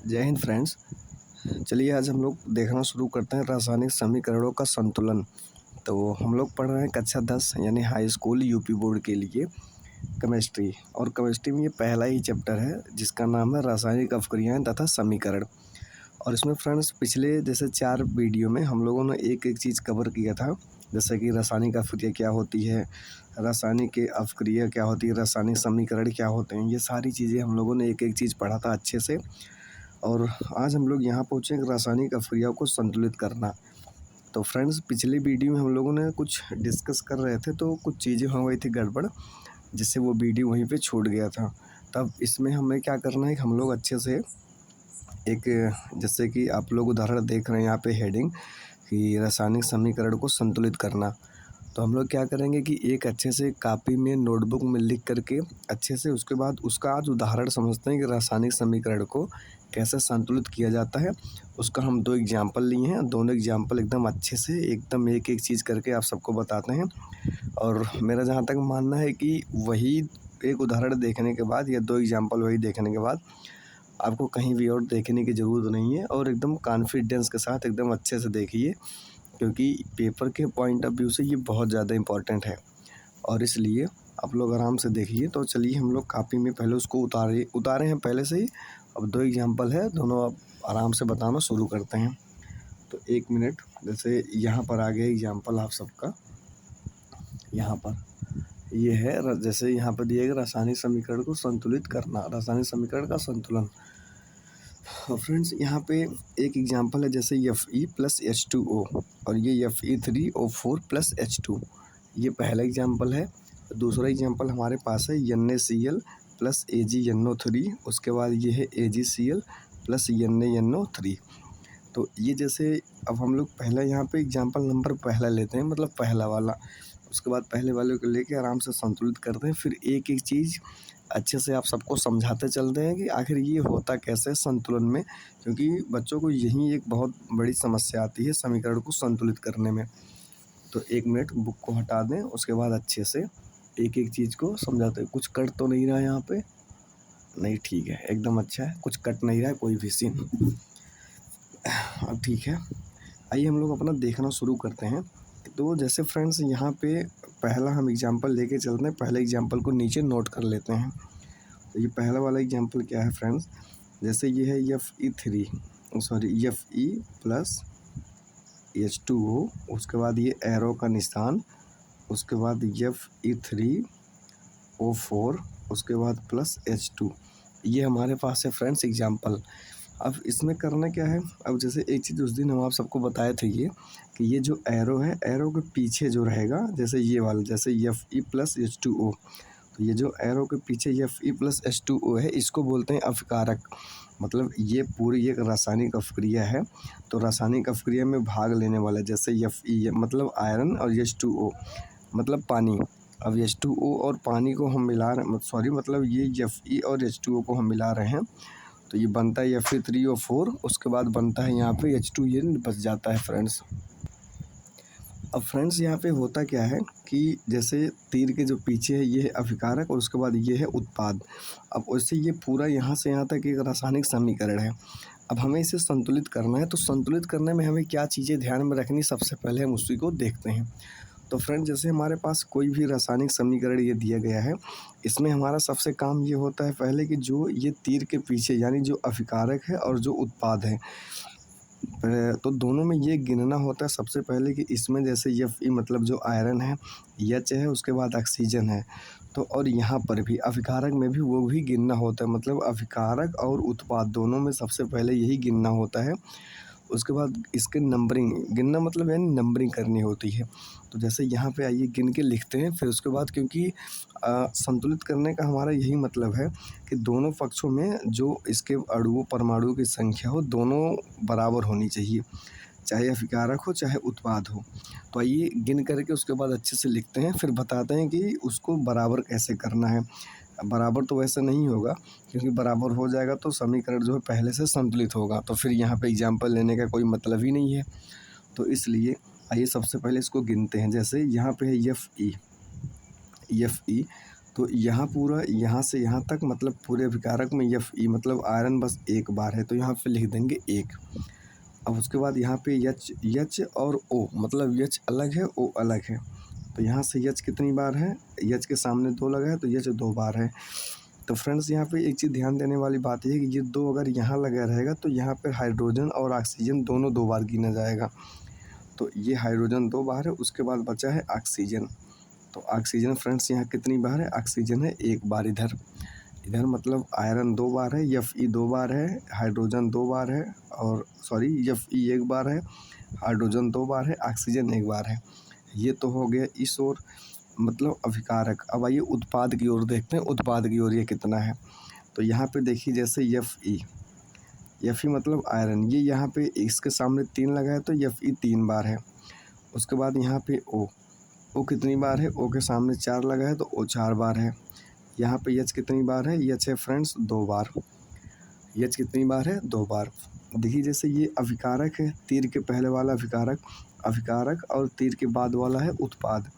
जय हिंद फ्रेंड्स। चलिए आज हम लोग देखना शुरू करते हैं रासायनिक समीकरणों का संतुलन। तो हम लोग पढ़ रहे हैं कक्षा 10 यानी हाई स्कूल यूपी बोर्ड के लिए केमिस्ट्री। और केमिस्ट्री में ये पहला ही चैप्टर है जिसका नाम है रासायनिक अवक्रियाएं तथा समीकरण। और इसमें फ्रेंड्स पिछले जैसे 4 वीडियो में हम लोगों ने एक एक चीज़ कवर किया था, जैसे कि रासायनिक अवक्रिया क्या होती है, रासायनिक अवक्रिया क्या होती है, रासायनिक समीकरण क्या होते हैं। ये सारी चीज़ें हम लोगों ने एक एक चीज़ पढ़ा था अच्छे से। और आज हम लोग यहाँ पहुँचे रासायनिक अवक्रियाओं को संतुलित करना। तो फ्रेंड्स पिछले वीडियो में हम लोगों ने कुछ डिस्कस कर रहे थे तो कुछ चीज़ें हो गई थी गड़बड़, जिससे वो वीडियो वहीं पे छूट गया था। तब इसमें हमें क्या करना है कि हम लोग अच्छे से एक, जैसे कि आप लोग उदाहरण देख रहे हैं यहाँ पे हेडिंग कि रासायनिक समीकरण को संतुलित करना। तो हम लोग क्या करेंगे कि एक अच्छे से कापी में नोटबुक में लिख करके अच्छे से उसके बाद उसका आज उदाहरण समझते हैं कि रासायनिक समीकरण को कैसे संतुलित किया जाता है। उसका हम 2 एग्जाम्पल लिए हैं, दोनों एग्जाम्पल एकदम अच्छे से एकदम एक एक चीज़ करके आप सबको बताते हैं। और मेरा जहाँ तक मानना है कि वही एक उदाहरण देखने के बाद या 2 एग्जाम्पल वही देखने के बाद आपको कहीं भी और देखने की ज़रूरत नहीं है, और एकदम कॉन्फिडेंस के साथ एकदम अच्छे से देखिए, क्योंकि पेपर के पॉइंट ऑफ व्यू से ये बहुत ज़्यादा इम्पोर्टेंट है। और इसलिए आप लोग आराम से देखिए। तो चलिए हम लोग कापी में पहले उसको उतारे हैं पहले से ही। अब 2 एग्जाम्पल है, दोनों आप आराम से बताना शुरू करते हैं। तो 1 मिनट, जैसे यहाँ पर आ गया एग्जाम्पल आप सबका। यहाँ पर ये है, जैसे यहाँ पर दिया गया रासायनिक समीकरण को संतुलित करना, रासायनिक समीकरण का संतुलन। फ्रेंड्स यहाँ पे एक एग्जांपल है, जैसे Fe प्लस H2O और ये Fe3O4 प्लस H2, ये पहला एग्जांपल है। दूसरा एग्जांपल हमारे पास है NaCl प्लस AgNO3, उसके बाद ये है AgCl प्लस NaNO3। तो ये जैसे अब हम लोग पहला यहाँ पे एग्जांपल नंबर पहला लेते हैं, मतलब पहला वाला। उसके बाद पहले वाले को लेके आराम से संतुलित करते हैं, फिर एक एक चीज़ अच्छे से आप सबको समझाते चलते हैं कि आखिर ये होता कैसे संतुलन में, क्योंकि बच्चों को यही एक बहुत बड़ी समस्या आती है समीकरण को संतुलित करने में। तो 1 मिनट बुक को हटा दें, उसके बाद अच्छे से एक एक चीज़ को समझाते हैं। कुछ कट तो नहीं रहा है यहाँ पे? नहीं, ठीक है, एकदम अच्छा है, कुछ कट नहीं रहा है कोई भी सीन। अब ठीक है, आइए हम लोग अपना देखना शुरू करते हैं। तो जैसे फ्रेंड्स यहाँ पे पहला हम एग्जांपल लेके चलते हैं, पहले एग्जांपल को नीचे नोट कर लेते हैं। तो ये पहला वाला एग्जांपल क्या है फ्रेंड्स, जैसे ये है Fe प्लस H2O, उसके बाद ये एरो का निशान, उसके बाद Fe3O4, उसके बाद प्लस H2। ये हमारे पास है फ्रेंड्स एग्जांपल। अब इसमें करना क्या है, अब जैसे एक चीज़ उस दिन हम आप सबको बताए थे ये कि ये जो एरो है, एरो के पीछे जो रहेगा, जैसे ये वाला, जैसे Fe प्लस H2O, तो ये जो एरो के पीछे Fe प्लस H2O है, इसको बोलते हैं अभिकारक। मतलब ये पूरी एक रासायनिक अवक्रिया है। तो रासायनिक अवक्रिया में भाग लेने वाला, जैसे Fe मतलब आयरन और H2O मतलब पानी। अब H2O और पानी को हम मिला रहे, मतलब ये Fe और H2O को हम मिला रहे हैं, तो ये बनता है Fe3O4, उसके बाद बनता है यहाँ पे H2, ये बच जाता है फ्रेंड्स। अब फ्रेंड्स यहाँ पे होता क्या है कि जैसे तीर के जो पीछे है ये है अभिकारक और उसके बाद ये है उत्पाद। अब वैसे ये पूरा यहाँ से यहाँ तक एक रासायनिक समीकरण है। अब हमें इसे संतुलित करना है, तो संतुलित करने में हमें क्या चीज़ें ध्यान में रखनी, सबसे पहले हम उसी को देखते हैं। तो फ्रेंड जैसे हमारे पास कोई भी रासायनिक समीकरण ये दिया गया है, इसमें हमारा सबसे काम ये होता है पहले कि जो ये तीर के पीछे यानी जो अभिकारक है और जो उत्पाद है, तो दोनों में ये गिनना होता है सबसे पहले कि इसमें जैसे Fe मतलब जो आयरन है, H है, उसके बाद ऑक्सीजन है। तो और यहाँ पर भी अभिकारक में भी वो भी गिनना होता है, मतलब अभिकारक और उत्पाद दोनों में सबसे पहले यही गिनना होता है। उसके बाद इसके नंबरिंग, गिनना मतलब यानी नंबरिंग करनी होती है। तो जैसे यहाँ पे आइए गिन के लिखते हैं, फिर उसके बाद क्योंकि संतुलित करने का हमारा यही मतलब है कि दोनों पक्षों में जो इसके अणुओं परमाणुओं की संख्या हो, दोनों बराबर होनी चाहिए, चाहे अभिकारक हो चाहे उत्पाद हो। तो आइए गिन करके उसके बाद अच्छे से लिखते हैं, फिर बताते हैं कि उसको बराबर कैसे करना है। बराबर तो वैसे नहीं होगा, क्योंकि बराबर हो जाएगा तो समीकरण जो है पहले से संतुलित होगा, तो फिर यहाँ पे एग्जाम्पल लेने का कोई मतलब ही नहीं है। तो इसलिए आइए सबसे पहले इसको गिनते हैं। जैसे यहाँ पे है Fe, तो यहाँ पूरा यहाँ से यहाँ तक मतलब पूरे अभिकारक में एफ ई मतलब आयरन बस एक बार है, तो यहाँ पे लिख देंगे एक। अब उसके बाद यहाँ पे एच एच और ओ मतलब एच अलग है ओ अलग है, तो यहाँ से एच कितनी बार है, एच के सामने दो लगा है तो एच दो बार है। तो फ्रेंड्स यहाँ पे एक चीज़ ध्यान देने वाली बात यह है कि ये दो अगर यहाँ लगा रहेगा तो यहाँ पे हाइड्रोजन और ऑक्सीजन दोनों दो बार गिना जाएगा। तो ये हाइड्रोजन दो बार है, उसके बाद बचा है ऑक्सीजन। तो ऑक्सीजन फ्रेंड्स यहाँ कितनी बार है, ऑक्सीजन है एक बार इधर। इधर मतलब आयरन दो बार है, एफ ई दो बार है, हाइड्रोजन दो बार है, और सॉरी एफ ई एक बार है, हाइड्रोजन दो बार है, ऑक्सीजन एक बार है। ये तो हो गया इस ओर मतलब अभिकारक। अब आइए उत्पाद की ओर देखते हैं, उत्पाद की ओर ये कितना है। तो यहाँ पे देखिए जैसे एफ ई मतलब आयरन, ये यहाँ पे इसके सामने तीन लगा है तो एफ ई तीन बार है। उसके बाद यहाँ पे ओ कितनी बार है, ओ के सामने चार लगा है तो ओ चार बार है। यहाँ पे एच कितनी बार है, एच है फ्रेंड्स दो बार। एच कितनी बार है, दो बार। देखिए जैसे ये अभिकारक है, तीर के पहले वाला अभिकारक और तीर के बाद वाला है उत्पाद।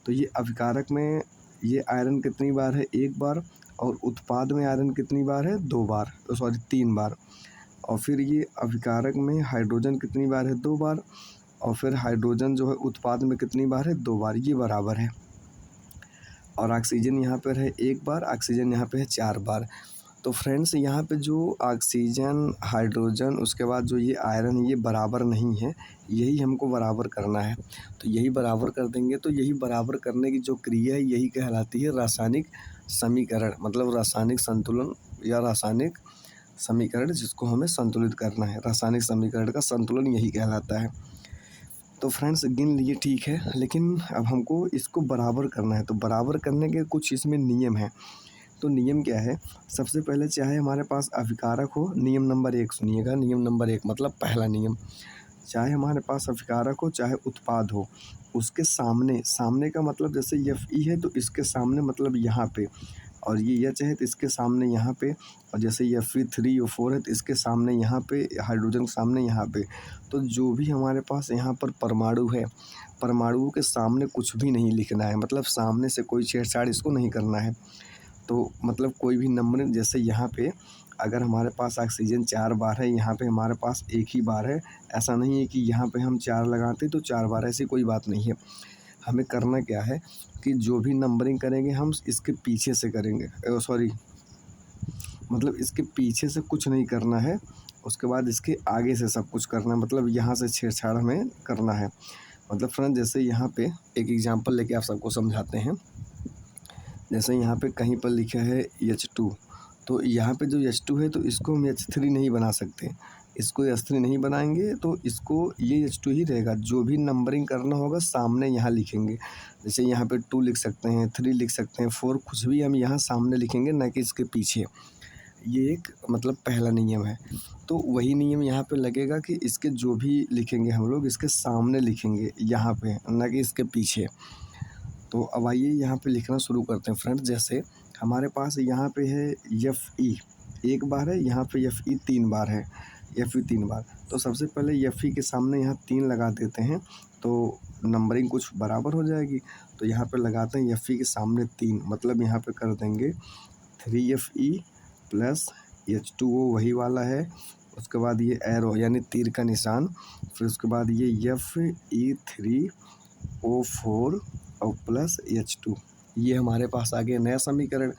तो ये अभिकारक में ये आयरन कितनी बार है, एक बार, और उत्पाद में आयरन कितनी बार है, दो बार, सॉरी तीन बार। और फिर ये अभिकारक में हाइड्रोजन कितनी बार है, दो बार, और फिर हाइड्रोजन जो है उत्पाद में कितनी बार है, दो बार, ये बराबर है। और ऑक्सीजन यहाँ पर है एक बार, ऑक्सीजन यहाँ पे है चार बार। तो फ्रेंड्स यहाँ पे जो ऑक्सीजन, हाइड्रोजन, उसके बाद जो ये आयरन ये बराबर नहीं है, यही हमको बराबर करना है। तो यही बराबर कर देंगे, तो यही बराबर करने की जो क्रिया है यही कहलाती है रासायनिक समीकरण, मतलब रासायनिक संतुलन या रासायनिक समीकरण, जिसको हमें संतुलित करना है। रासायनिक समीकरण का संतुलन यही कहलाता है। तो फ्रेंड्स गिन लिए ठीक है, लेकिन अब हमको इसको बराबर करना है। तो बराबर करने के कुछ इसमें नियम हैं। तो नियम क्या है, सबसे पहले चाहे हमारे पास अभिकारक हो, नियम नंबर एक सुनिएगा, नियम नंबर एक मतलब पहला नियम, चाहे हमारे पास अभिकारक हो चाहे उत्पाद हो, उसके सामने, सामने का मतलब जैसे एफ ई है तो इसके सामने मतलब यहाँ पे, और ये एच है तो इसके सामने यहाँ पे, और जैसे एफ ई थ्री और फोर है तो इसके सामने यहाँ पे, हाइड्रोजन के सामने यहाँ पे। तो जो भी हमारे पास यहाँ पर परमाणु है, परमाणुओं के सामने कुछ भी नहीं लिखना है, मतलब सामने से कोई छेड़छाड़ इसको नहीं करना है। तो मतलब कोई भी नंबर, जैसे यहाँ पे अगर हमारे पास ऑक्सीजन चार बार है, यहाँ पे हमारे पास एक ही बार है, ऐसा नहीं है कि यहाँ पे हम चार लगाते तो चार बार, ऐसी कोई बात नहीं है। हमें करना क्या है कि जो भी नंबरिंग करेंगे हम इसके पीछे से करेंगे, सॉरी मतलब इसके पीछे से कुछ नहीं करना है, उसके बाद इसके आगे से सब कुछ करना है, मतलब यहाँ से छेड़छाड़ हमें करना है। मतलब फ्रेंड जैसे यहाँ पे एक एग्जांपल लेके आप सबको समझाते हैं। जैसे यहाँ पे कहीं पर लिखा है H2, तो यहाँ पे जो H2 है तो इसको हम H3 नहीं बना सकते, इसको H3 नहीं बनाएंगे तो इसको ये H2 ही रहेगा। जो भी नंबरिंग करना होगा सामने यहाँ लिखेंगे, जैसे यहाँ पे 2 लिख सकते हैं, 3 लिख सकते हैं, 4, कुछ भी हम यहाँ सामने लिखेंगे, ना कि इसके पीछे। ये एक मतलब पहला नियम है। तो वही नियम यहाँ पे लगेगा कि इसके जो भी लिखेंगे हम लोग इसके सामने लिखेंगे यहाँ पे, ना कि इसके पीछे। तो अब आइए यहाँ पे लिखना शुरू करते हैं फ्रेंड्स। जैसे हमारे पास यहाँ पे है एफ ई एक बार है, यहाँ पे एफ ई तीन बार है, एफ ई तीन बार। तो सबसे पहले एफ ई के सामने यहाँ तीन लगा देते हैं तो नंबरिंग कुछ बराबर हो जाएगी। तो यहाँ पे लगाते हैं एफ ई के सामने तीन, मतलब यहाँ पे कर देंगे 3Fe प्लस H2O वही वाला है, उसके बाद ये एरो यानी तीर का निशान, फिर उसके बाद ये Fe3O4 और प्लस H2। ये हमारे पास आ गया नया समीकरण।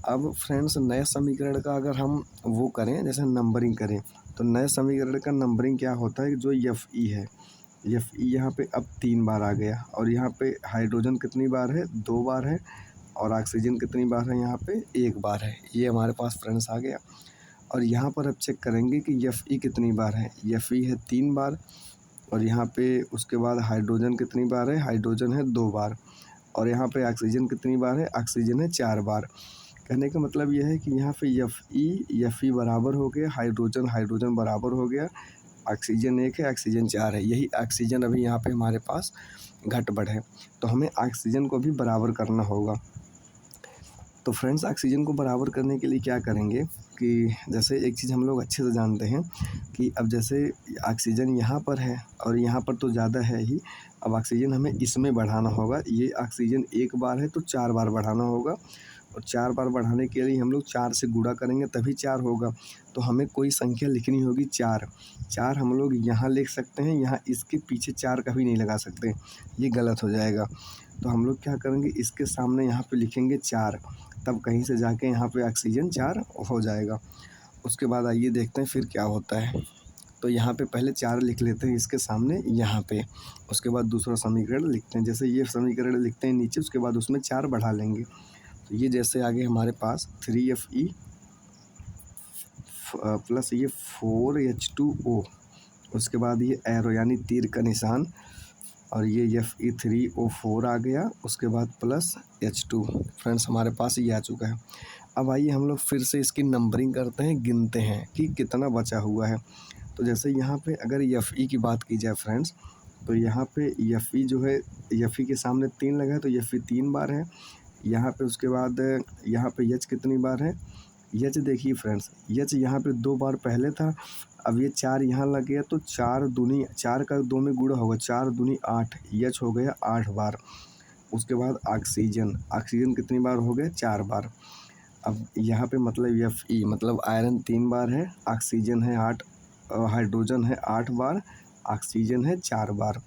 अब फ्रेंड्स नए समीकरण का अगर हम वो करें, जैसे नंबरिंग करें, तो नए समीकरण का नंबरिंग क्या होता है, जो एफ ई है, एफ ई यहाँ पे अब तीन बार आ गया, और यहाँ पे हाइड्रोजन कितनी बार है, दो बार है, और ऑक्सीजन कितनी बार है, यहाँ पे एक बार है। ये हमारे पास फ्रेंड्स आ गया। और यहाँ पर अब चेक करेंगे कि एफ ई कितनी बार है, एफ ई है तीन बार, और यहाँ पे उसके बाद हाइड्रोजन कितनी बार है, हाइड्रोजन है दो बार, और यहाँ पे ऑक्सीजन कितनी बार है, ऑक्सीजन है चार बार। कहने का मतलब यह है कि यहाँ पे एफ ई बराबर हो गया, हाइड्रोजन बराबर हो गया, ऑक्सीजन एक है, ऑक्सीजन चार है। यही ऑक्सीजन अभी यहाँ पे हमारे पास घट बढ़ है, तो हमें ऑक्सीजन को भी बराबर करना होगा। तो फ्रेंड्स ऑक्सीजन को बराबर करने के लिए क्या करेंगे कि कि जैसे एक चीज़ हम लोग अच्छे से जानते हैं कि अब जैसे ऑक्सीजन यहाँ पर है और यहाँ पर तो ज़्यादा है ही, अब ऑक्सीजन हमें इसमें बढ़ाना होगा। ये ऑक्सीजन एक बार है तो 4 बार बढ़ाना होगा, और 4 बार बढ़ाने के लिए हम लोग 4 से गुणा करेंगे तभी 4 होगा। तो हमें कोई संख्या लिखनी होगी 4। 4 हम लोग यहाँ लिख सकते हैं, यहाँ इसके पीछे 4 कभी नहीं लगा सकते, ये गलत हो जाएगा। तो हम लोग क्या करेंगे, इसके सामने यहाँ पे लिखेंगे 4, तब कहीं से जाके यहाँ पे ऑक्सीजन 4 हो जाएगा। उसके बाद आइए देखते हैं फिर क्या होता है। तो यहाँ पे पहले 4 लिख लेते हैं इसके सामने यहाँ पे, उसके बाद दूसरा समीकरण लिखते हैं। जैसे ये समीकरण लिखते हैं नीचे, उसके बाद उसमें 4 बढ़ा लेंगे। तो ये जैसे आगे हमारे पास 3Fe प्लस ये 4H2O, उसके बाद ये एरो यानी तीर का निशान, और ये Fe3O4 आ गया, उसके बाद प्लस H2। फ्रेंड्स हमारे पास ये आ चुका है। अब आइए हम लोग फिर से इसकी नंबरिंग करते हैं, गिनते हैं कि कितना बचा हुआ है। तो जैसे यहाँ पे अगर Fe की बात की जाए फ्रेंड्स, तो यहाँ पे Fe जो है, Fe के सामने 3 लगा है तो Fe 3 बार है यहाँ पे। उसके बाद यहाँ पे H कितनी बार है, H देखिए फ्रेंड्स, H यहाँ पे 2 बार पहले था, अब ये 4 यहाँ लग गया तो 4 दूनी 4 का 2 में गुणा होगा, 4 दूनी 8, H हो गया 8 बार। उसके बाद ऑक्सीजन, ऑक्सीजन कितनी बार हो गया, 4 बार। अब यहाँ पे मतलब Fe मतलब आयरन 3 बार है, ऑक्सीजन है 8, हाइड्रोजन है 8 बार, ऑक्सीजन है 4 बार।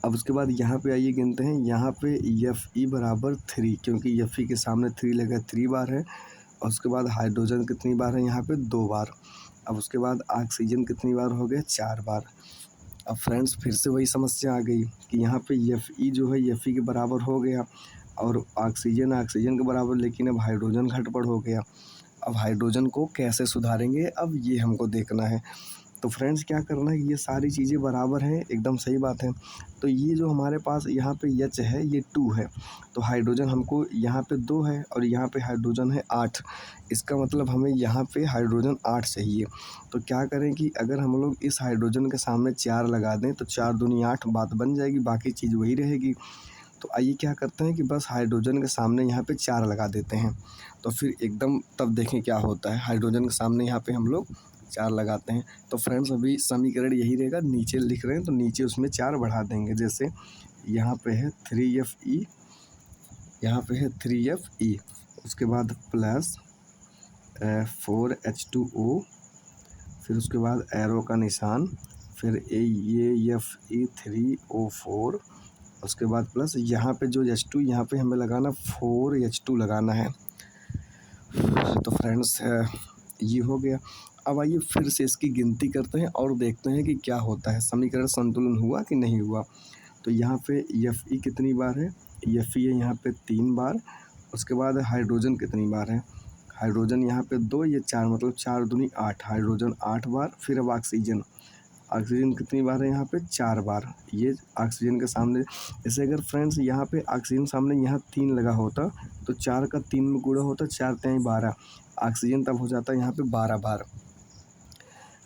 अब उसके बाद यहाँ पे आइए गिनते हैं, यहाँ पे Fe बराबर 3, क्योंकि Fe के सामने 3 लगा 3 बार है। और उसके बाद हाइड्रोजन कितनी बार है, यहाँ पे 2 बार। अब उसके बाद ऑक्सीजन कितनी बार हो गया, 4 बार। अब फ्रेंड्स फिर से वही समस्या आ गई कि यहाँ पे Fe जो है Fe के बराबर हो गया, और ऑक्सीजन ऑक्सीजन के बराबर, लेकिन अब हाइड्रोजन घटपड़ हो गया। अब हाइड्रोजन को कैसे सुधारेंगे, अब ये हमको देखना है। तो फ्रेंड्स क्या करना है, ये सारी चीज़ें बराबर हैं, एकदम सही बात है। तो ये जो हमारे पास यहाँ पे H है ये 2 है, तो हाइड्रोजन हमको यहाँ पे 2 है और यहाँ पे हाइड्रोजन है 8। इसका मतलब हमें यहाँ पे हाइड्रोजन 8 चाहिए। तो क्या करें कि अगर हम लोग इस हाइड्रोजन के सामने 4 लगा दें तो 4 दूनी 8 बात बन जाएगी, बाकी चीज़ वही रहेगी। तो आइए क्या करते हैं कि बस हाइड्रोजन के सामने यहाँ पे 4 लगा देते हैं, तो फिर एकदम तब देखें क्या होता है। हाइड्रोजन के सामने यहाँ पे हम लोग 4 लगाते हैं। तो फ्रेंड्स अभी समीकरण यही रहेगा, नीचे लिख रहे हैं तो नीचे उसमें 4 बढ़ा देंगे। जैसे यहाँ पे है 3Fe, यहाँ पे है 3Fe, उसके बाद प्लस 4H2O, फिर उसके बाद एरो का निशान, फिर ये Fe3O4, उसके बाद प्लस यहाँ पे जो H2 यहाँ पे हमें लगाना 4H2 लगाना है। तो फ्रेंड्स ये हो गया। अब आइए फिर से इसकी गिनती करते हैं और देखते हैं कि क्या होता है, समीकरण संतुलन हुआ कि नहीं हुआ। तो यहाँ पे Fe कितनी बार है, Fe है यहाँ पे 3 बार। उसके बाद हाइड्रोजन कितनी बार है, हाइड्रोजन यहाँ पे 2, ये 4, मतलब 4 दूनी 8, हाइड्रोजन 8 बार। फिर अब ऑक्सीजन, ऑक्सीजन कितनी बार है यहाँ पे 4 बार। ये ऑक्सीजन के सामने, जैसे अगर फ्रेंड्स यहाँ पे ऑक्सीजन सामने यहाँ 3 लगा होता तो 4 का 3 में गुणा होता, 4 3 12, ऑक्सीजन तब हो जाता यहाँ पे 12 बार।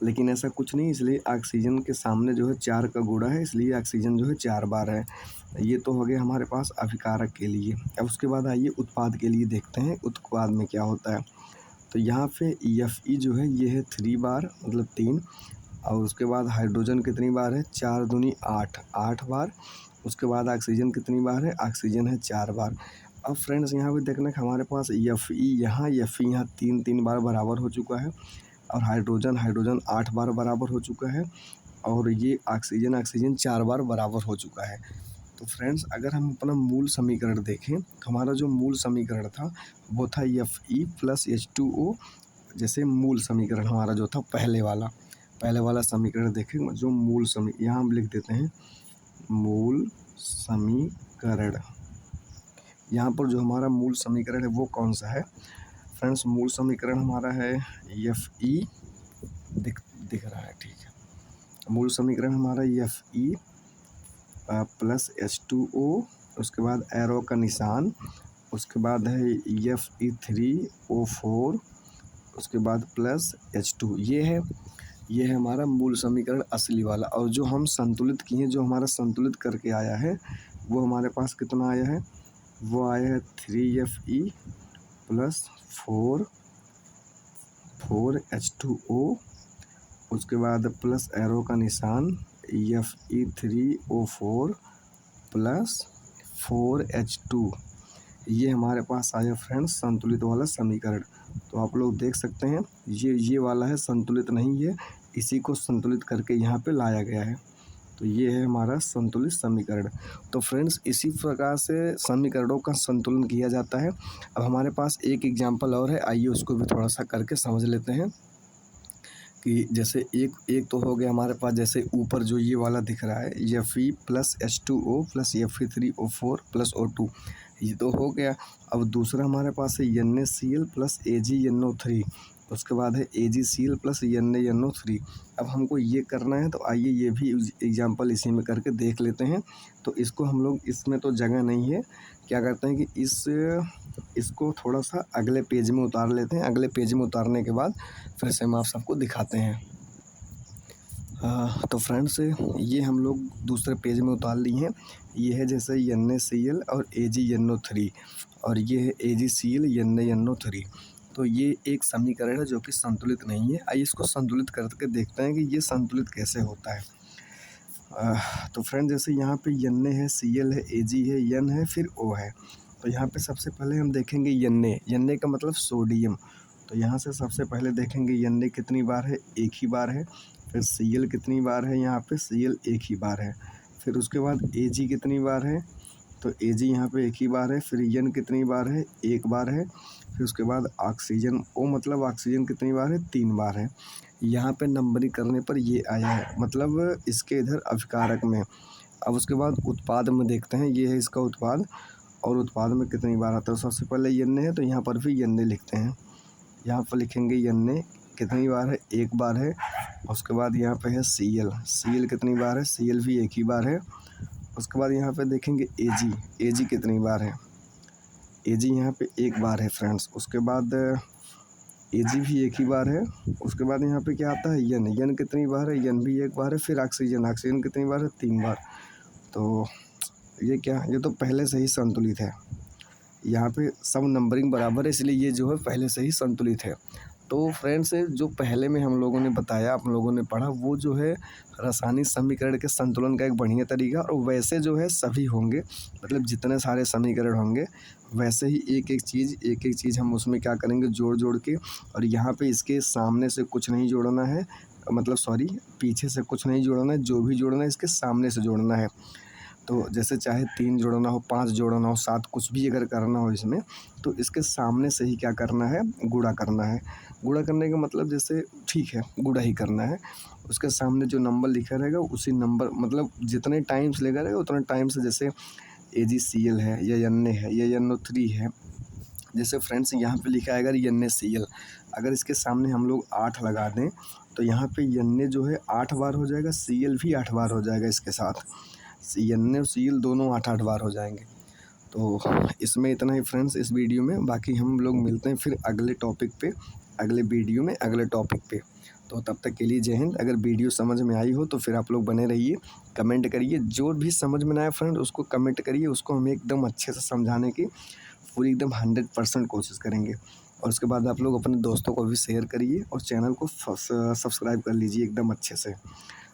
लेकिन ऐसा कुछ नहीं, इसलिए ऑक्सीजन के सामने जो है 4 का गुणा है, इसलिए ऑक्सीजन जो है 4 बार है। ये तो हो गया हमारे पास अभिकारक के लिए। अब उसके बाद आइए उत्पाद के लिए देखते हैं उत्पाद में क्या होता है। तो यहाँ पे Fe जो है ये है 3 बार, मतलब 3। और उसके बाद हाइड्रोजन कितनी बार है, 4 दूनी 8, 8 बार। उसके बाद ऑक्सीजन कितनी बार है, ऑक्सीजन है 4 बार। अब फ्रेंड्स यहाँ पे देखना कि हमारे पास Fe यहाँ 3 बार बराबर हो चुका है, और हाइड्रोजन 8 बार बराबर हो चुका है, और ये ऑक्सीजन 4 बार बराबर हो चुका है। तो फ्रेंड्स अगर हम अपना मूल समीकरण देखें तो हमारा जो मूल समीकरण था वो था Fe प्लस H2O। जैसे मूल समीकरण हमारा जो था पहले वाला समीकरण देखें, जो मूल यहाँ हम लिख देते हैं मूल समीकरण। यहाँ पर जो हमारा मूल समीकरण है वो कौन सा है फ्रेंड्स, मूल समीकरण हमारा है Fe, दिख रहा है, ठीक है। मूल समीकरण हमारा Fe प्लस H2O, उसके बाद एरो का निशान, उसके बाद है Fe3O4, उसके बाद प्लस H2। ये है हमारा मूल समीकरण असली वाला। और जो हम संतुलित किए, जो हमारा संतुलित करके आया है वो हमारे पास कितना आया है, वो आया है 3Fe प्लस 4 4H2O, उसके बाद प्लस एरो का निशान Fe3O4 प्लस 4H2। ये हमारे पास आया फ्रेंड्स संतुलित वाला समीकरण। तो आप लोग देख सकते हैं ये वाला है, संतुलित नहीं है, इसी को संतुलित करके यहाँ पे लाया गया है। तो ये है हमारा संतुलित समीकरण। तो फ्रेंड्स इसी प्रकार से समीकरणों का संतुलन किया जाता है। अब हमारे पास एक एग्जाम्पल और है, आइए उसको भी थोड़ा सा करके समझ लेते हैं। कि जैसे एक तो हो गया हमारे पास, जैसे ऊपर जो ये वाला दिख रहा है Fe plus H2O plus Fe3O4 plus O2, ये तो हो गया। अब दूसरा हमारे पास है NaCl प्लस AgNO3, उसके बाद है AgCl प्लस NaNO3। अब हमको ये करना है, तो आइए ये भी एग्जाम्पल इसी में करके देख लेते हैं। तो इसको हम लोग, इसमें तो जगह नहीं है, क्या करते हैं कि इसको थोड़ा सा अगले पेज में उतार लेते हैं। अगले पेज में उतारने के बाद फिर से हम आप सबको दिखाते हैं। तो फ्रेंड्स ये हम लोग दूसरे पेज में उतार लिए हैं। ये है जैसे NaCl और AgNO3, और ये है AgCl NaNO3। तो ये एक समीकरण है जो कि संतुलित नहीं है। आइए इसको संतुलित करके देखते हैं कि ये संतुलित कैसे होता है। तो फ्रेंड जैसे यहाँ पे Na है, Cl है, Ag है, N है, फिर O है। तो यहाँ पे सबसे पहले हम देखेंगे Na का मतलब सोडियम। तो यहाँ से सबसे पहले देखेंगे Na कितनी बार है, एक ही बार है। फिर Cl कितनी बार है, यहाँ पे Cl एक ही बार है। फिर उसके बाद Ag कितनी बार है, तो Ag यहाँ पे एक ही बार है। फिर N कितनी बार है, एक बार है। फिर उसके बाद ऑक्सीजन, O मतलब ऑक्सीजन कितनी बार है, 3 बार है। यहाँ पे नंबरिंग करने पर ये आया है, मतलब इसके इधर अभिकारक में। अब उसके बाद उत्पाद में देखते हैं, ये है इसका उत्पाद, और उत्पाद में कितनी बार आता है। सबसे पहले Na है, तो यहाँ पर भी Na लिखते हैं। यहाँ पर लिखेंगे Na कितनी बार है, एक बार है। उसके बाद यहाँ पे है Cl कितनी बार है, Cl भी एक ही बार है। उसके बाद यहाँ पे देखेंगे Ag कितनी बार है, Ag यहाँ पे एक बार है फ्रेंड्स। उसके बाद Ag भी एक ही बार है। उसके बाद यहाँ पे क्या आता है, N कितनी बार है, N भी एक बार है। फिर ऑक्सीजन कितनी बार है, 3 बार। तो ये क्या, ये तो पहले से ही संतुलित है। यहाँ पे सब नंबरिंग बराबर है, इसलिए ये जो है पहले से ही संतुलित है। तो फ्रेंड्स जो पहले में हम लोगों ने बताया, आप लोगों ने पढ़ा, वो जो है रासायनिक समीकरण के संतुलन का एक बढ़िया तरीका। और वैसे जो है सभी होंगे, मतलब जितने सारे समीकरण होंगे वैसे ही एक एक चीज़ हम उसमें क्या करेंगे, जोड़ के। और यहाँ पे इसके सामने से कुछ नहीं जोड़ना है, मतलब सॉरी, पीछे से कुछ नहीं जोड़ना है, जो भी जोड़ना है इसके सामने से जोड़ना है। तो जैसे चाहे 3 जोड़ना हो, 5 जोड़ना हो, 7, कुछ भी अगर करना हो इसमें, तो इसके सामने से ही क्या करना है, गुणा करना है। गुणा करने का मतलब जैसे ठीक है, गुणा ही करना है। उसके सामने जो नंबर लिखा रहेगा उसी नंबर, मतलब जितने टाइम्स लेगा रहेगा उतने टाइम से, जैसे AgCl है या Na है या NO3 है। जैसे फ्रेंड्स यहाँ पे लिखा है अगर NaCl, अगर इसके सामने हम लोग 8 लगा दें, तो यहाँ पे Na जो है 8 बार हो जाएगा, Cl भी 8 बार हो जाएगा इसके साथ। Na और Cl दोनों 8-8 बार हो जाएंगे। तो इसमें इतना ही फ्रेंड्स इस वीडियो में। बाकी हम लोग मिलते हैं फिर अगले टॉपिक पे, अगले वीडियो में, अगले टॉपिक पे। तो तब तक के लिए जय हिंद। अगर वीडियो समझ में आई हो तो फिर आप लोग बने रहिए, कमेंट करिए। जो भी समझ में ना आए फ्रेंड उसको कमेंट करिए, उसको हम एकदम अच्छे से समझाने की पूरी एकदम 100% कोशिश करेंगे। और उसके बाद आप लोग अपने दोस्तों को भी शेयर करिए, और चैनल को सब्सक्राइब कर लीजिए एकदम अच्छे से,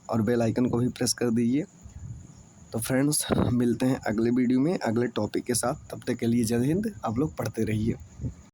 और बेल आइकन को भी प्रेस कर दीजिए। तो फ्रेंड्स मिलते हैं अगले वीडियो में अगले टॉपिक के साथ। तब तक के लिए जय हिंद। आप लोग पढ़ते रहिए।